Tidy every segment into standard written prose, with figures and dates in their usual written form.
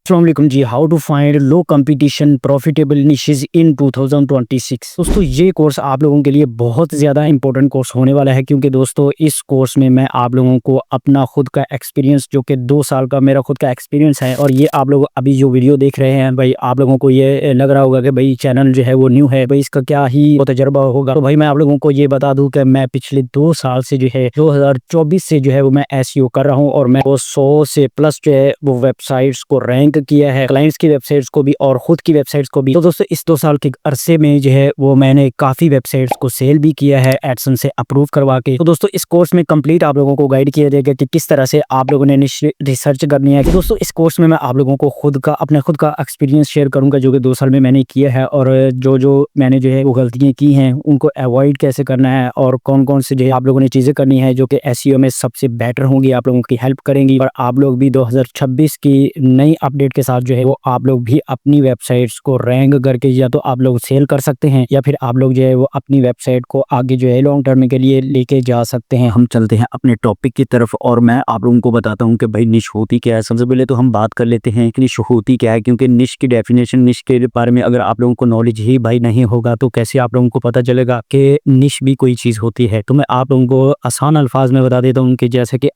अस्सलाम वालेकुम जी। How to find low competition profitable niches in 2026। दोस्तों ये कोर्स आप लोगों के लिए बहुत ज़्यादा इंपॉर्टेंट कोर्स होने वाला है, क्योंकि दोस्तों इस कोर्स में मैं आप लोगों को अपना खुद का एक्सपीरियंस, जो कि 2 साल का मेरा खुद का एक्सपीरियंस है, और ये आप लोग अभी जो वीडियो देख रहे हैं भाई, आप लोगों को ये लग रहा होगा कि भाई चैनल जो है वो न्यू है, भाई इसका क्या ही वो तजर्बा होगा। तो भाई मैं आप लोगों को ये बता दूं कि मैं पिछले 2 साल से जो है 2024 से जो है वो मैं एसईओ कर रहा हूँ, और मैं वो 100 से प्लस जो है वो वेबसाइट्स को रैंक किया है, क्लाइंट्स की वेबसाइट्स को भी और खुद की वेबसाइट्स को भी। तो दोस्तों इस 2 साल के अरसे में जो है वो मैंने काफ़ी वेबसाइट्स को सेल भी किया है एडसन से अप्रूव करवा के। तो दोस्तों इस कोर्स में कंप्लीट आप लोगों को गाइड किया जाएगा कि किस तरह से आप लोगों ने रिसर्च करनी है। तो दोस्तों इस कोर्स में मैं आप लोगों को अपने खुद का एक्सपीरियंस शेयर करूंगा, जो कि 2 साल में मैंने किया है, और जो मैंने जो है वो गलतियां की हैं उनको अवॉइड कैसे करना है, और कौन कौन से जो है आप लोगों ने चीज़ें करनी है जो कि एसईओ में सबसे बेटर होंगी, आप लोगों की हेल्प करेंगी, और आप लोग भी 2026 की नई अपडेट के साथ जो है वो आप लोग भी अपनी वेबसाइट्स को रैंक करके या तो आप लोग सेल कर सकते हैं, या फिर आप लोग जो है वो अपनी वेबसाइट को आगे जो है लॉन्ग टर्म के लिए लेके जा सकते हैं। हम चलते हैं अपने टॉपिक की तरफ, और मैं आप लोगों को बताता हूँ कि भाई निश होती क्या है। सबसे पहले तो हम बात कर लेते हैं कि निश होती क्या है, क्योंकि निश की डेफिनेशन, निश के बारे में अगर आप लोगों को नॉलेज ही भाई नहीं होगा तो कैसे आप लोगों को पता चलेगा कि निश भी कोई चीज़ होती है। तो मैं आप लोगों को आसान अल्फाज में बता देता हूँ कि जैसे कि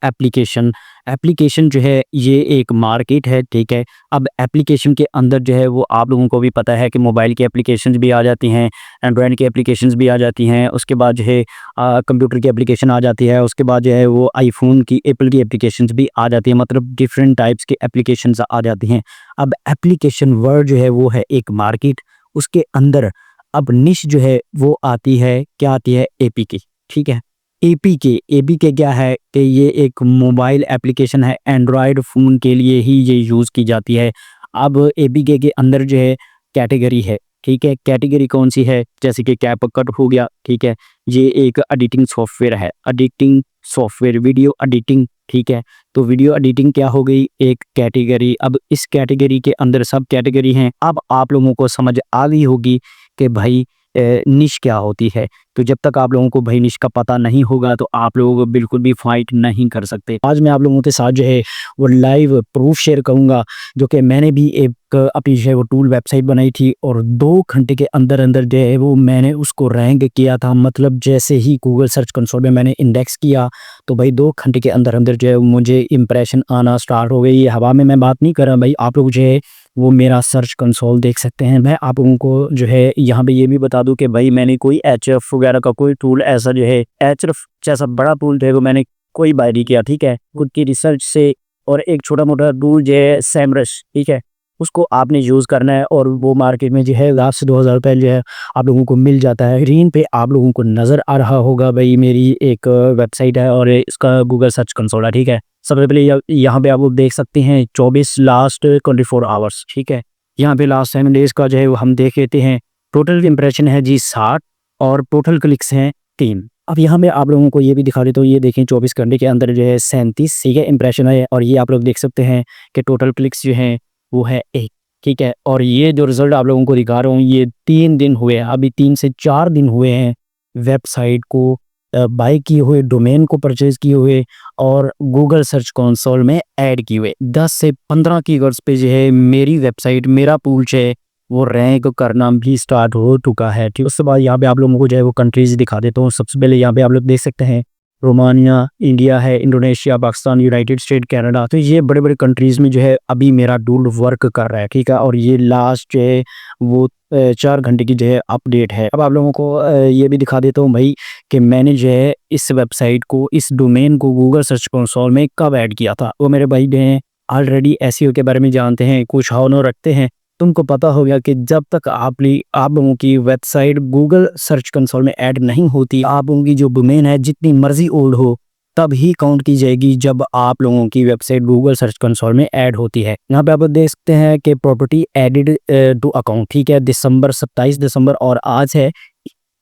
एप्लीकेशन जो है ये एक मार्केट है, ठीक है। अब एप्लीकेशन के अंदर जो है वो आप लोगों को भी पता है कि मोबाइल की एप्लीकेशंस भी आ जाती हैं, एंड्रॉयड की एप्लीकेशंस भी आ जाती हैं, उसके बाद जो है कंप्यूटर की एप्लीकेशन आ जाती है, उसके बाद जो है वो आईफोन की, एप्पल की एप्लीकेशंस भी आ जाती हैं, मतलब डिफरेंट टाइप्स की एप्लीकेशंस आ जाती हैं। अब एप्लीकेशन वर्ड जो है वो है एक मार्केट, उसके अंदर अब निश जो है वो आती है, क्या आती है, एपीके, ठीक है। एपीके क्या है कि ये एक मोबाइल एप्लीकेशन है, एंड्रॉयड फ़ोन के लिए ही ये यूज़ की जाती है। अब एपीके के अंदर जो है कैटेगरी है, ठीक है। कैटेगरी कौन सी है, जैसे कि कैपकट हो गया, ठीक है। ये एक एडिटिंग सॉफ्टवेयर है, एडिटिंग सॉफ्टवेयर, वीडियो एडिटिंग, ठीक है। तो वीडियो एडिटिंग क्या हो गई, एक कैटेगरी। अब इस कैटेगरी के अंदर सब कैटेगरी हैं। अब आप लोगों को समझ आ गई होगी कि भाई निश क्या होती है। तो जब तक आप लोगों को भाई निश का पता नहीं होगा तो आप लोग बिल्कुल भी फाइट नहीं कर सकते। आज मैं आप लोगों के साथ जो है वो लाइव प्रूफ शेयर करूंगा, जो कि मैंने भी एक अपनी जो है वो टूल वेबसाइट बनाई थी, और 2 घंटे के अंदर अंदर जो है वो मैंने उसको रैंक किया था। मतलब जैसे ही गूगल सर्च कंसोल में मैंने इंडेक्स किया तो भाई 2 घंटे के अंदर अंदर जो है मुझे इंप्रेशन आना स्टार्ट हो गई। ये हवा में मैं बात नहीं कर रहा भाई, आप लोग जो है वो मेरा सर्च कंसोल देख सकते हैं। मैं आप लोगों को जो है यहाँ पे ये भी बता दूं कि भाई मैंने कोई एचएफ वगैरह का कोई टूल ऐसा जो है एचएफ जैसा बड़ा टूल जो है वो मैंने कोई बाय नहीं किया, ठीक है, खुद की रिसर्च से। और एक छोटा मोटा टूल जो है सैमरश, ठीक है, उसको आपने यूज़ करना है, और वो मार्केट में जो है 1000 से 2000 रुपये जो है आप लोगों को मिल जाता है। स्क्रीन पे आप लोगों को नज़र आ रहा होगा भाई मेरी एक वेबसाइट है, और इसका गूगल सर्च कंसोल है, ठीक है। सबसे पहले यहाँ पे आप लोग देख सकते हैं 24 लास्ट 24 आवर्स, ठीक है। यहाँ पे लास्ट 7 डेज़ का जो है वो हम देख लेते हैं। टोटल इम्प्रेशन है जी 60, और टोटल क्लिक्स हैं 3। अब यहाँ पे आप लोगों को ये भी दिखा देता हूँ, ये देखें 24 घंटे के अंदर जो है 37 ठीक है इम्प्रेशन है, और ये आप लोग देख सकते हैं कि टोटल क्लिक्स जो हैं वो है 1, ठीक है। और ये जो रिज़ल्ट आप लोगों को दिखा रहा हूँ ये 3 दिन हुए हैं, अभी 3 से 4 दिन हुए हैं वेबसाइट को बाय किए हुए, डोमेन को परचेज़ किए हुए, और गूगल सर्च कंसोल में ऐड किए हुए। 10 से 15 कीवर्ड्स पे जो है मेरी वेबसाइट, मेरा पूल जो है वो रैंक करना भी स्टार्ट हो चुका है, ठीक। उसके बाद यहाँ पे आप लोगों को जो है वो कंट्रीज़ दिखा देता हूँ। सबसे पहले यहाँ पे आप लोग देख सकते हैं रोमानिया, इंडिया है, Indonesia, Pakistan, United state, Canada. तो ये बड़े-बड़े कंट्रीज़ में जो है अभी मेरा टूल वर्क कर रहा है, ठीक है। और ये लास्ट जो है वो 4 घंटे की जो है अपडेट है। अब आप लोगों को ये भी दिखा देता हूँ भाई कि मैंने जो है इस वेबसाइट को, इस डोमेन को गूगल सर्च कंसोल में कब ऐड किया था। वो मेरे भाई ने ऑलरेडी एसईओ के बारे में जानते हैं, कुछ हौनो रखते हैं। तुमको पता हो गया कि जब तक आप लोगों की वेबसाइट गूगल सर्च कंसोल में ऐड नहीं होती, आप लोगों की जो डोमेन है जितनी मर्जी ओल्ड हो तब ही काउंट की जाएगी जब आप लोगों की वेबसाइट गूगल सर्च कंसोल में ऐड होती है। यहाँ पे आप देख सकते हैं कि प्रॉपर्टी एडिड टू अकाउंट, ठीक है, 27 दिसंबर, और आज है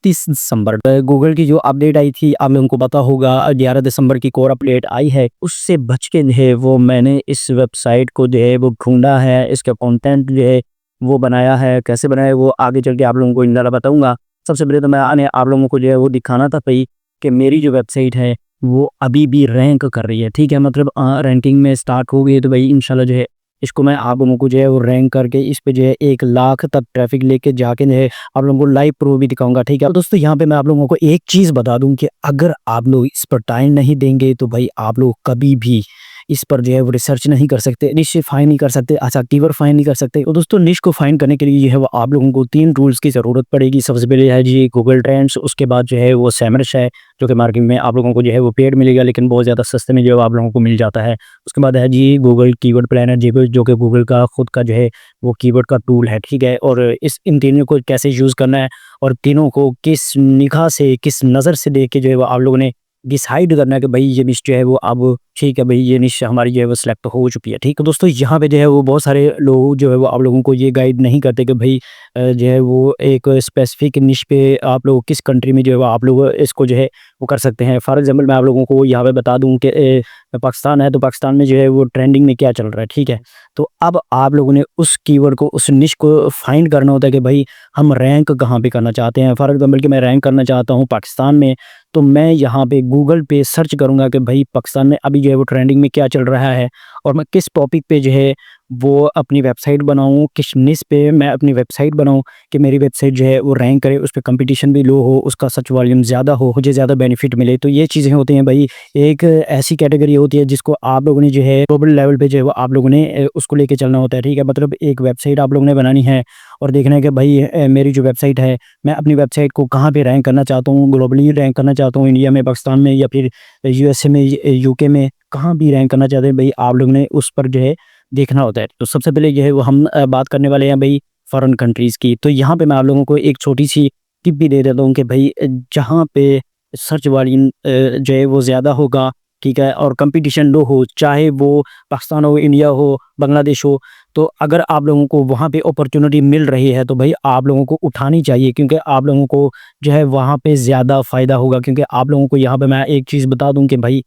30 दिसंबर। गूगल की जो अपडेट आई थी आप लोगों को पता होगा 11 दिसंबर की कोर अपडेट आई है, उससे बच के जो है वो मैंने इस वेबसाइट को जो है वो ढूंढा है, इसका कंटेंट जो है वो बनाया है। कैसे बनाया है वो आगे चल के आप लोगों को इंशाल्लाह बताऊंगा। सबसे पहले तो मैंने आप लोगों को जो है वो दिखाना था भाई कि मेरी जो वेबसाइट है वो अभी भी रैंक कर रही है, ठीक है। मतलब रैंकिंग में स्टार्ट हो गई है, तो भाई इंशाल्लाह जो है इसको मैं आप लोगों को जो है वो रैंक करके इस पे जो है 1 लाख तक ट्रैफ़िक लेके जाके जो है आप लोगों को लाइव प्रूफ़ भी दिखाऊँगा, ठीक है? तो दोस्तों यहाँ पे मैं आप लोगों को एक चीज़ बता दूँ कि अगर आप लोग इस पर टाइम नहीं देंगे तो भाई आप लोग कभी भी इस पर जो है वो रिसर्च नहीं कर सकते, निश फाइंड नहीं कर सकते, अच्छा कीवर्ड फाइंड नहीं कर सकते। तो दोस्तों निश को फाइंड करने के लिए जो है वो आप लोगों को 3 टूल्स की ज़रूरत पड़ेगी। सबसे पहले है जी गूगल ट्रेंड्स, उसके बाद जो है वो सेमरश है, जो कि मार्केट में आप लोगों को जो है वो पेड मिलेगा लेकिन बहुत ज़्यादा सस्ते में जो है आप लोगों को मिल जाता है। उसके बाद है जी गूगल कीवर्ड प्लानर जो कि गूगल का खुद का जो है वो कीवर्ड का टूल है, ठीक है? और इन तीनों को कैसे यूज़ करना है और तीनों को किस निगाह से, किस नज़र से देख के जो है वो आप लोगों ने डिसाइड करना है कि भाई ये निश जो है वो अब ठीक है भाई ये निश हमारी जो है वो सिलेक्ट हो चुकी है, ठीक है? दोस्तों यहाँ पे जो है वो बहुत सारे लोग जो है वो आप लोगों को ये गाइड नहीं करते कि भाई जो है वो एक स्पेसिफिक निश पे आप लोग किस कंट्री में जो है वो आप लोग इसको जो है वो कर सकते हैं। फॉर एग्जांपल मैं आप लोगों को यहाँ पे बता दूँ कि पाकिस्तान है तो पाकिस्तान में जो है वो ट्रेंडिंग में क्या चल रहा है, ठीक है? तो अब आप लोगों ने उस कीवर्ड को, उस निश को फाइंड करना होता है कि भाई हम रैंक कहाँ पे करना चाहते हैं। फॉर एग्जांपल कि मैं रैंक करना चाहता हूँ पाकिस्तान में, तो मैं यहाँ पे गूगल पे सर्च करूँगा कि भाई पाकिस्तान में अभी जो है वो ट्रेंडिंग में क्या चल रहा है और मैं किस टॉपिक पे जो है वो अपनी वेबसाइट बनाऊँ, किस निश पे मैं अपनी वेबसाइट बनाऊँ कि मेरी वेबसाइट जो है वो रैंक करे, उस पे कंपटीशन भी लो हो, उसका सर्च वॉल्यूम ज़्यादा हो, मुझे ज़्यादा बेनिफिट मिले। तो ये चीज़ें होती हैं भाई, एक ऐसी कैटेगरी होती है जिसको आप लोगों ने जो है ग्लोबल लेवल पे जो है वो आप लोगों ने उसको लेके चलना होता है, ठीक है? मतलब एक वेबसाइट आप लोगों ने बनानी है और देखना है कि भाई मेरी जो वेबसाइट है, मैं अपनी वेबसाइट को कहाँ पे रैंक करना चाहता हूँ, ग्लोबली रैंक करना चाहता हूँ, इंडिया में, पाकिस्तान में या फिर यूएसए में, यूके में, कहाँ भी रैंक करना चाहते हैं भाई आप लोगों ने उस पर जो है देखना होता है। तो सबसे पहले जो है वो हम बात करने वाले हैं भाई फॉरेन कंट्रीज़ की। तो यहाँ पे मैं आप लोगों को एक छोटी-सी टिप भी दे देता हूँ कि भाई जहाँ पे सर्च वॉल्यूम जो है वो ज़्यादा होगा, ठीक है? और कंपटीशन लो हो, चाहे वो पाकिस्तान हो, इंडिया हो, बांग्लादेश हो, तो अगर आप लोगों को वहाँ पे अपॉर्च्युनिटी मिल रही है तो भाई आप लोगों को उठानी चाहिए क्योंकि आप लोगों को जो है वहाँ पे ज़्यादा फ़ायदा होगा। क्योंकि आप लोगों को यहाँ पे मैं एक चीज़ बता दूँ कि भाई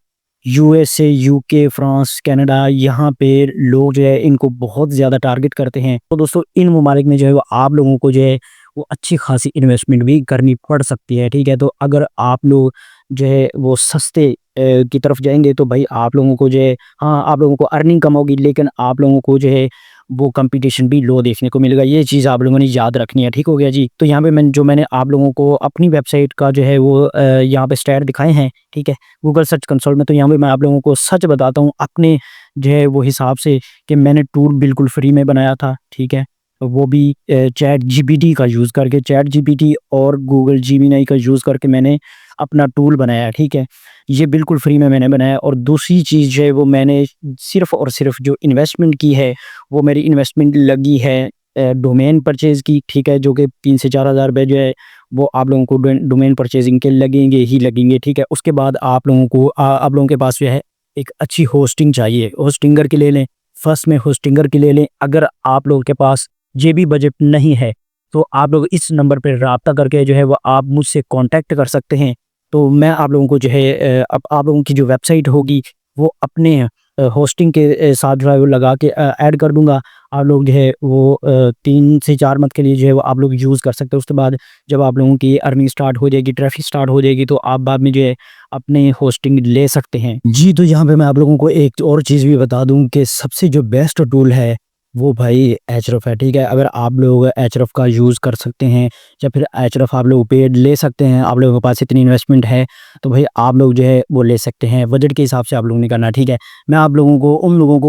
यूएसए, यूके, फ्रांस, कनाडा, यहाँ पे लोग जो है इनको बहुत ज़्यादा टारगेट करते हैं। तो दोस्तों इन ममालिक में जो है वो आप लोगों को जो है वो अच्छी खासी इन्वेस्टमेंट भी करनी पड़ सकती है, ठीक है? तो अगर आप लोग जो है वो सस्ते की तरफ जाएँगे तो भाई आप लोगों को जो है, हाँ, आप लोगों को अर्निंग कम होगी लेकिन आप लोगों को जो है वो कंपटीशन भी लो देखने को मिलेगा। ये चीज़ आप लोगों ने याद रखनी है, ठीक हो गया जी? तो यहाँ पे मैंने आप लोगों को अपनी वेबसाइट का जो है वो यहाँ पे स्टैट दिखाए हैं, ठीक है? गूगल सर्च कंसोल में। तो यहाँ पे मैं आप लोगों को सच बताता हूँ अपने जो है वो हिसाब से कि मैंने टूल बिल्कुल फ्री में बनाया था, ठीक है? वो भी चैट जीपीटी का यूज़ करके, चैट जीपीटी और गूगल जेमिनी का यूज़ करके मैंने अपना टूल बनाया, ठीक है? ये बिल्कुल फ्री में मैंने बनाया और दूसरी चीज़ जो है वो मैंने सिर्फ़ और सिर्फ़ जो इन्वेस्टमेंट की है, वो मेरी इन्वेस्टमेंट लगी है डोमेन परचेज़ की, ठीक है? जो कि 3 से 4,000 रुपए जो है वो आप लोगों को डोमेन परचेज़िंग के लगेंगे ही लगेंगे, ठीक है? उसके बाद आप लोगों को आप लोगों के पास जो है एक अच्छी होस्टिंग चाहिए, होस्टिंगर की ले लें, फर्स्ट में होस्टिंगर की ले लें। अगर आप लोगों के पास ये भी बजट नहीं है, तो आप लोग इस नंबर पे राब्ता करके जो है वो आप मुझसे कॉन्टैक्ट कर सकते हैं। तो मैं आप लोगों को जो है अब आप लोगों की जो वेबसाइट होगी वो अपने होस्टिंग के साथ जो है वो लगा के ऐड कर दूँगा। आप लोग जो है वो 3 से 4 मंथ के लिए जो है वो आप लोग यूज़ कर सकते हो। उसके बाद जब आप लोगों की अर्निंग स्टार्ट हो जाएगी, ट्रैफ़िक स्टार्ट हो जाएगी तो आप बाद में जो है अपने होस्टिंग ले सकते हैं। जी, तो यहाँ पे मैं आप लोगों को एक और चीज़ भी बता दूँ कि सबसे जो बेस्ट टूल है वो भाई एhref है, ठीक है? अगर आप लोग एhref का यूज़ कर सकते हैं या फिर एhref आप लोग पेड ले सकते हैं, आप लोगों के पास इतनी इन्वेस्टमेंट है, तो भाई आप लोग जो है वो ले सकते हैं। बजट के हिसाब से आप लोगों ने करना है, ठीक है? मैं आप लोगों को,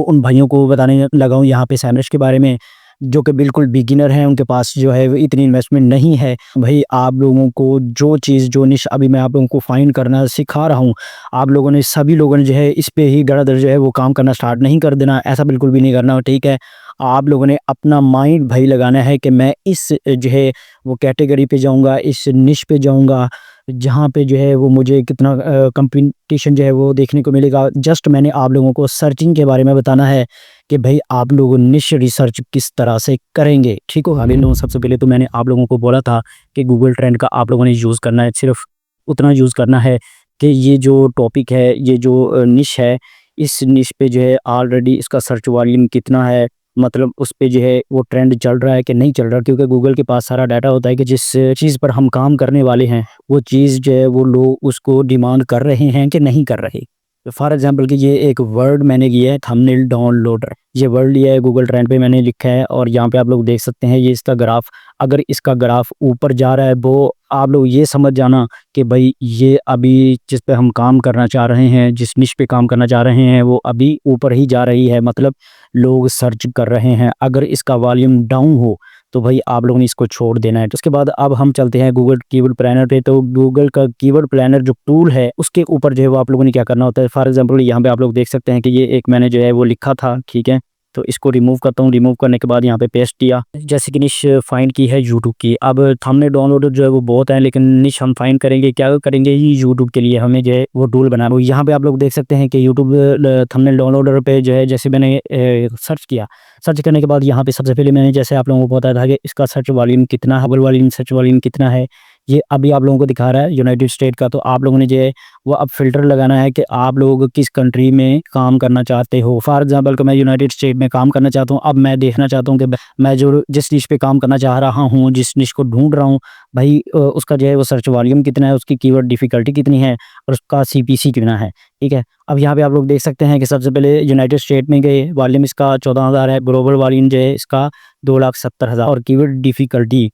उन भाइयों को बताने लगा हूँ यहाँ पे सैमरश के बारे में, जो कि बिल्कुल बिगिनर हैं, उनके पास जो है वो इतनी इन्वेस्टमेंट नहीं है। भाई आप लोगों को जो चीज़, जो निश अभी मैं आप लोगों को फाइंड करना सिखा रहा हूँ, आप लोगों ने, सभी लोगों ने जो है इस पे ही धड़ाधड़ जो है वो काम करना स्टार्ट नहीं कर देना, ऐसा बिल्कुल भी नहीं करना, ठीक है? आप लोगों ने अपना माइंड भाई लगाना है कि मैं इस जो है वो कैटेगरी पे जाऊँगा, इस निश पे जाऊँगा, जहाँ पे जो है वो मुझे कितना कंपटीशन जो है वो देखने को मिलेगा। जस्ट मैंने आप लोगों को सर्चिंग के बारे में बताना है कि भाई आप लोग निश रिसर्च किस तरह से करेंगे, ठीक हो? अभी लोगों सबसे पहले तो मैंने आप लोगों को बोला था कि गूगल ट्रेंड का आप लोगों ने यूज़ करना है, सिर्फ़ उतना यूज़ करना है कि ये जो टॉपिक है, ये जो निश है, इस निश पे जो है ऑलरेडी इसका सर्च वॉल्यूम कितना है, मतलब उस पे जो है वो ट्रेंड चल रहा है कि नहीं चल रहा, क्योंकि गूगल के पास सारा डाटा होता है कि जिस चीज़ पर हम काम करने वाले हैं, वो चीज़ जो है वो लोग उसको डिमांड कर रहे हैं कि नहीं कर रहे। फॉर एग्जांपल कि ये एक वर्ड मैंने किया है थंबनेल डाउनलोडर, ये वर्ड लिया है गूगल ट्रेंड पे मैंने लिखा है और यहाँ पे आप लोग देख सकते हैं ये इसका ग्राफ, अगर इसका ग्राफ ऊपर जा रहा है वो आप लोग ये समझ जाना कि भाई ये अभी जिस पे हम काम करना चाह रहे हैं, जिस निश पे काम करना चाह रहे हैं वो अभी ऊपर ही जा रही है, मतलब लोग सर्च कर रहे हैं। अगर इसका वॉल्यूम डाउन हो तो भाई आप लोगों ने इसको छोड़ देना है। तो उसके बाद अब हम चलते हैं गूगल कीवर्ड प्लानर पे। तो गूगल का कीवर्ड प्लानर जो टूल है उसके ऊपर जो है वो आप लोगों ने क्या करना होता है, फॉर एग्जांपल यहाँ पे आप लोग देख सकते हैं कि ये एक मैंने जो है वो लिखा था, ठीक है। तो इसको रिमूव करता हूँ, रिमूव करने के बाद यहाँ पे पेस्ट किया। जैसे कि निश फाइंड की है यूट्यूब की। अब थंबनेल डाउनलोडर जो है वो बहुत है, लेकिन निश हम फाइंड करेंगे, क्या करेंगे, ये यूट्यूब के लिए हमें जो है वो टूल बनाना। वो यहाँ पे आप लोग देख सकते हैं कि यूट्यूब थंबनेल डाउनलोडर पे जो है जैसे मैंने सर्च किया, सर्च करने के बाद यहाँ पे सबसे पहले मैंने जैसे आप लोगों को बताया था कि इसका सर्च वॉल्यूम कितना है, वॉल्यूम सर्च वॉल्यूम कितना है, ये अभी आप लोगों को दिखा रहा है यूनाइटेड स्टेट का। तो आप लोगों ने जो है वो अब फ़िल्टर लगाना है कि आप लोग किस कंट्री में काम करना चाहते हो। फॉर एग्जांपल कि मैं यूनाइटेड स्टेट में काम करना चाहता हूँ। अब मैं देखना चाहता हूँ कि मैं जो जिस निश पे काम करना चाह रहा हूँ, जिस निश को ढूँढ रहा हूँ, भाई उसका जो है वो सर्च वॉल्यूम कितना है, उसकी कीवर्ड डिफ़िकल्टी कितनी है और उसका सीपीसी कितना है, ठीक है। अब यहाँ पे आप लोग देख सकते हैं कि सबसे पहले यूनाइटेड स्टेट में गए, वॉल्यूम इसका 14,000 है, ग्लोबल वॉल्यूम जो है इसका 2,70,000 और कीवर्ड डिफ़िकल्टी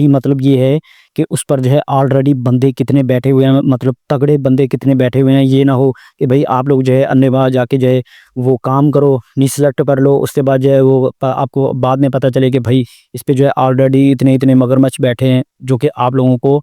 मतलब ये है कि उस पर जो है ऑलरेडी बंदे कितने बैठे हुए हैं, मतलब तगड़े बंदे कितने बैठे हुए हैं। ये ना हो कि भाई आप लोग जो है अन्य जाके जो है वो काम करो, नहीं सिलेक्ट कर लो, उसके बाद जो है वो आपको बाद में पता चले कि भाई इस पे जो है ऑलरेडी इतने मगरमच्छ बैठे हैं जो कि आप लोगों को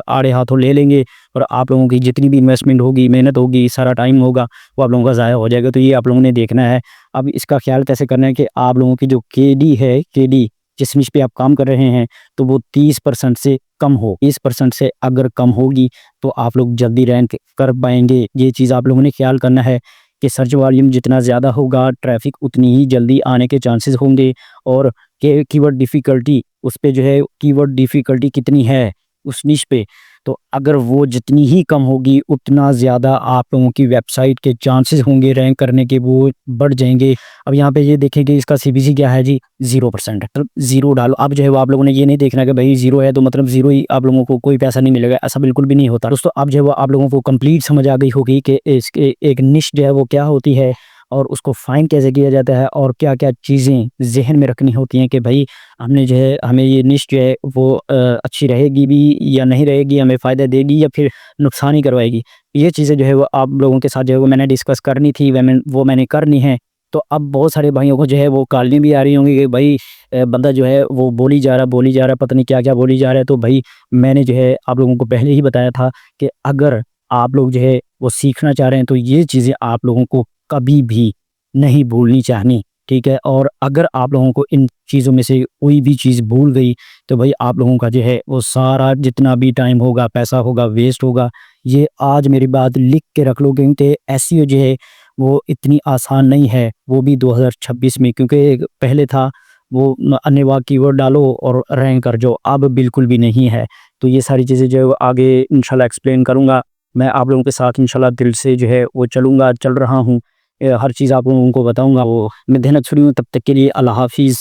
आड़े हाथों ले लेंगे और आप लोगों की जितनी भी इन्वेस्टमेंट होगी, मेहनत होगी, सारा टाइम होगा, वो आप लोगों का ज़ाया हो जाएगा। तो ये आप लोगों ने देखना है। अब इसका ख्याल कैसे करना है कि आप लोगों की जो केडी है, केडी जिस निश पे आप काम कर रहे हैं, तो वो 30% से कम हो। 30% से अगर कम होगी तो आप लोग जल्दी रैंक कर पाएँगे। ये चीज़ आप लोगों ने ख्याल करना है कि सर्च वॉल्यूम जितना ज़्यादा होगा, ट्रैफ़िक उतनी ही जल्दी आने के चांसेस होंगे। और कीवर्ड डिफ़िकल्टी, उस पे जो है कीवर्ड डिफ़िकल्टी कितनी है उस निश पे, तो अगर वो जितनी ही कम होगी उतना ज़्यादा आप लोगों की वेबसाइट के चांसेस होंगे रैंक करने के, वो बढ़ जाएँगे। अब यहाँ पे ये देखें कि इसका सीपीसी क्या है जी, 0% है, मतलब 0 डालो। अब जो है वो आप लोगों ने ये नहीं देखना कि भाई 0 है तो मतलब 0 ही आप लोगों को कोई पैसा नहीं मिलेगा, ऐसा बिल्कुल भी नहीं होता। दोस्तों अब जो है वो आप लोगों को कंप्लीट समझ आ गई होगी कि इसके एक निश जो है वो क्या होती है और उसको फाइंड कैसे किया जाता है और क्या-क्या चीज़ें ज़हन में रखनी होती हैं कि भाई हमने जो है हमें ये निश जो है वो अच्छी रहेगी भी या नहीं रहेगी, हमें फ़ायदा देगी या फिर नुकसान ही करवाएगी। ये चीज़ें जो है वो आप लोगों के साथ जो है वो मैंने डिस्कस करनी थी, वो मैंने करनी है। तो अब बहुत सारे भाइयों को जो है वो कॉलें भी आ रही होंगी कि भाई बंदा जो है वो बोली जा रहा है, पता नहीं क्या-क्या बोली जा रहा है। तो भाई मैंने जो है आप लोगों को पहले ही बताया था कि अगर आप लोग जो है वो सीखना चाह रहे हैं तो ये चीज़ें आप लोगों को कभी भी नहीं भूलनी चाहिए, ठीक है। और अगर आप लोगों को इन चीज़ों में से कोई भी चीज़ भूल गई तो भाई आप लोगों का जो है वो सारा जितना भी टाइम होगा, पैसा होगा, वेस्ट होगा। ये आज मेरी बात लिख के रख लो क्योंकि एसईओ जो है वो इतनी आसान नहीं है, वो भी 2026 में, क्योंकि पहले था वो अन्यवाद कीवर्ड डालो और रैंक कर जाओ, अब बिल्कुल भी नहीं है। तो ये सारी चीज़ें जो है वो आगे इंशाल्लाह एक्सप्लेन करूँगा। मैं आप लोगों के साथ इंशाल्लाह दिल से जो है वो चलूँगा, चल रहा हूँ। हर चीज़ आप लोगों को बताऊँगा। वो मैं मेहनत शुरू हूँ, तब तक के लिए अल्लाह हाफ़िज़।